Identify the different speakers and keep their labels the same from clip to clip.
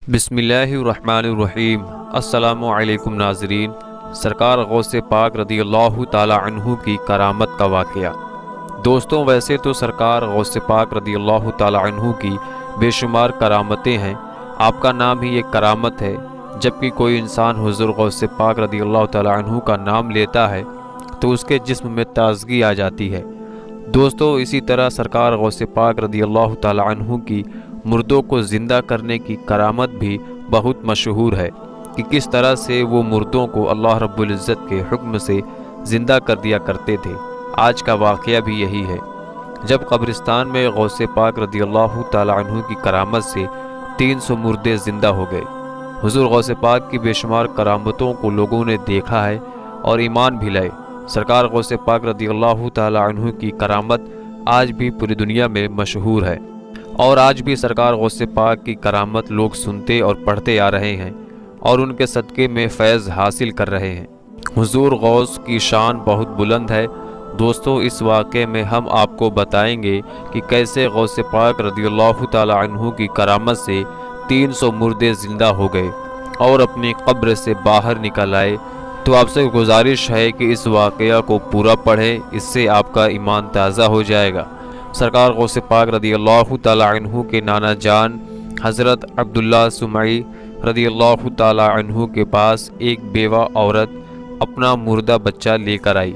Speaker 1: बिस्मिल्लाहिर्रहमानिर्रहीम। अस्सलामु अलैकुम नाज़रीन। सरकार गौस पाक रदी अल्लाह ताला अन्हु की करामत का वाक़या। दोस्तों, वैसे तो सरकार गौस पाक रदी अल्लाह ताला अन्हु की बेशुमार करामतें हैं। आपका नाम ही एक करामत है। जबकि कोई इंसान हुज़ूर गौस पाक रदी अल्लाह ताला अन्हु का नाम लेता है तो उसके जिस्म में ताज़गी आ जाती है। दोस्तों, इसी तरह सरकार गौस पाक रदी अल्लाह ताला अन्हु की मुर्दों को ज़िंदा करने की करामत भी बहुत मशहूर है कि किस तरह से वो मुर्दों को अल्लाह रब्बुल इज़्ज़त के हुक्म से ज़िंदा कर दिया करते थे। आज का वाक़या भी यही है। जब कब्रिस्तान में गौस पाक रदी अल्लाह ताला अन्हु की करामत से 300 मुर्दे ज़िंदा हो गए। हुज़ूर गौस पाक की बेशुमार करामतों को लोगों ने देखा है और ईमान भी लाए। सरकार गौस पाक रदी अल्लाह ताला अन्हु की करामत आज भी पूरी दुनिया में मशहूर है और आज भी सरकार गौस पाक की करामत लोग सुनते और पढ़ते आ रहे हैं और उनके सदक़े में फैज़ हासिल कर रहे हैं। हुज़ूर गौस की शान बहुत बुलंद है। दोस्तों, इस वाक़े में हम आपको बताएंगे कि कैसे गौस पाक रज़ियल्लाहु ताला अन्हु की करामत से 300 मुर्दे ज़िंदा हो गए और अपनी कब्र से बाहर निकल आए। तो आपसे गुजारिश है कि इस वाक़या को पूरा पढ़ें, इससे आपका ईमान ताज़ा हो जाएगा। सरकार गौस पाक रज़ियल्लाहु ताला अन्हु के नाना जान हज़रत अब्दुल्ला सुमई रज़ियल्लाहु ताला अन्हु के पास एक बेवा औरत अपना मुर्दा बच्चा लेकर आई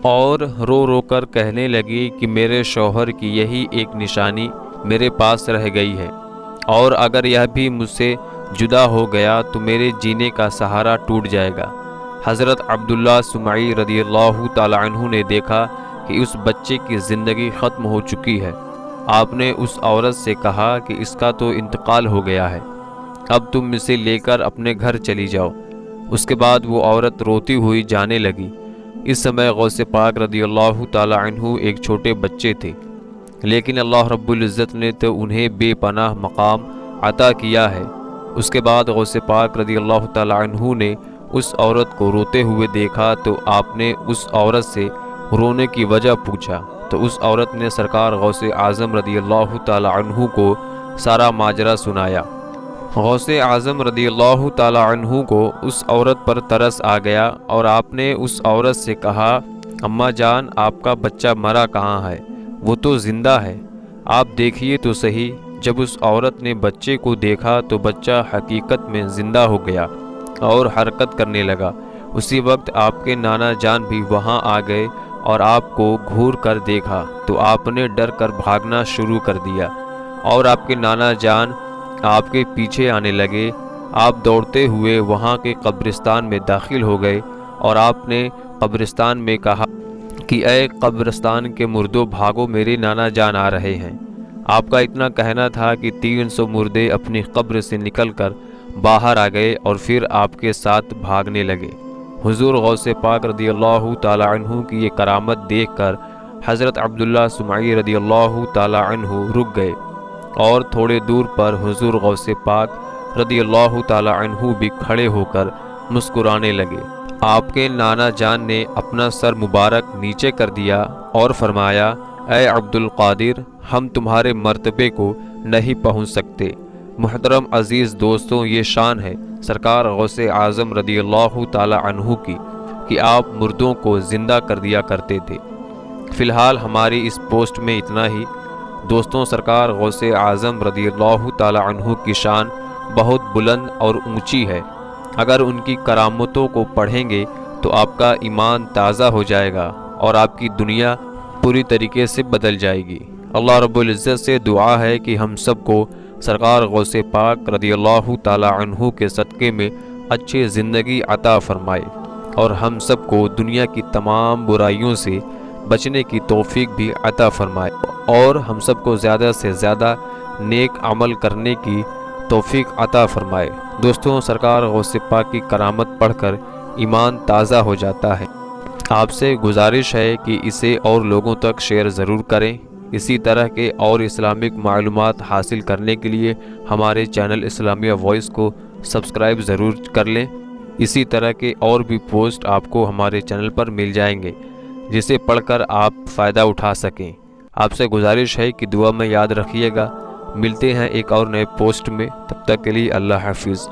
Speaker 1: और रो रो कर कहने लगी कि मेरे शौहर की यही एक निशानी मेरे पास रह गई है और अगर यह भी मुझसे जुदा हो गया तो मेरे जीने का सहारा टूट जाएगा। हज़रत अब्दुल्ला सुमई रज़ियल्लाहु ताला अन्हु ने देखा कि उस बच्चे की ज़िंदगी ख़त्म हो चुकी है। आपने उस औरत से कहा कि इसका तो इंतकाल हो गया है, अब तुम इसे लेकर अपने घर चली जाओ। उसके बाद वो औरत रोती हुई जाने लगी। इस समय गौस पाक रज़ियल्लाहु ताला अन्हु एक छोटे बच्चे थे, लेकिन अल्लाह रब्बुल इज़्ज़त ने तो उन्हें बेपनाह मकाम अता किया है। उसके बाद गौस पाक रज़ियल्लाहु ताला अन्हु ने उस औरत को रोते हुए देखा तो आपने उस औरत से रोने की वजह पूछा तो उस औरत ने सरकार गौस आज़म रज़ियल्लाहु ताला अन्हु को सारा माजरा सुनाया। गौस आज़म रज़ियल्लाहु ताला अन्हु को उस औरत पर तरस आ गया और आपने उस औरत से कहा, अम्मा जान, आपका बच्चा मरा कहाँ है? वो तो ज़िंदा है, आप देखिए तो सही। जब उस औरत ने बच्चे को देखा तो बच्चा हकीकत में ज़िंदा हो गया और हरकत करने लगा। उसी वक्त आपके नाना जान भी वहाँ आ गए और आपको घूर कर देखा तो आपने डर कर भागना शुरू कर दिया और आपके नाना जान आपके पीछे आने लगे। आप दौड़ते हुए वहाँ के कब्रिस्तान में दाखिल हो गए और आपने कब्रिस्तान में कहा कि ऐ कब्रिस्तान के मुर्दों, भागो, मेरे नाना जान आ रहे हैं। आपका इतना कहना था कि 300 मुर्दे अपनी कब्र से निकलकर बाहर आ गए और फिर आपके साथ भागने लगे। हुज़ूर गौस पाक रज़ियल्लाहु ताला अन्हु की ये करामत देखकर हज़रत अब्दुल्ला सुमई रज़ियल्लाहु ताला अन्हु रुक गए और थोड़े दूर पर हुज़ूर गौस पाक रज़ियल्लाहु ताला अन्हु भी खड़े होकर मुस्कुराने लगे। आपके नाना जान ने अपना सर मुबारक नीचे कर दिया और फरमाया, ऐ अब्दुल कादिर, हम तुम्हारे मर्तबे को नहीं पहुँच सकते। मुहतरम अज़ीज़ दोस्तों, ये शान है सरकार गौस आज़म रज़ियल्लाहु ताला अन्हु की कि आप मुर्दों को ज़िंदा कर दिया करते थे। फ़िलहाल हमारी इस पोस्ट में इतना ही। दोस्तों, सरकार गौस आज़म रज़ियल्लाहु ताला अन्हु की शान बहुत बुलंद और ऊंची है। अगर उनकी करामतों को पढ़ेंगे तो आपका ईमान ताज़ा हो जाएगा और आपकी दुनिया पूरी तरीके से बदल जाएगी। अल्लाह रब्बुल इज़्ज़त से दुआ है कि हम सबको सरकार गौस पाक रज़ियल्लाहु ताला अन्हु के सदक़े में अच्छी ज़िंदगी अता फ़रमाए और हम सबको दुनिया की तमाम बुराइयों से बचने की तौफ़ीक भी अता फ़रमाए और हम सबको ज़्यादा से ज़्यादा नेक अमल करने की तौफ़ीक अता फ़रमाए। दोस्तों, सरकार गौस पाक की करामत पढ़कर ईमान ताज़ा हो जाता है। आपसे गुजारिश है कि इसे और लोगों तक शेयर ज़रूर करें। इसी तरह के और इस्लामिक मालूमात हासिल करने के लिए हमारे चैनल इस्लामिया वॉइस को सब्सक्राइब ज़रूर कर लें। इसी तरह के और भी पोस्ट आपको हमारे चैनल पर मिल जाएंगे जिसे पढ़कर आप फ़ायदा उठा सकें। आपसे गुजारिश है कि दुआ में याद रखिएगा। ملتے ہیں ایک اور نئے پوسٹ میں، تب تک کے لیے اللہ حافظ۔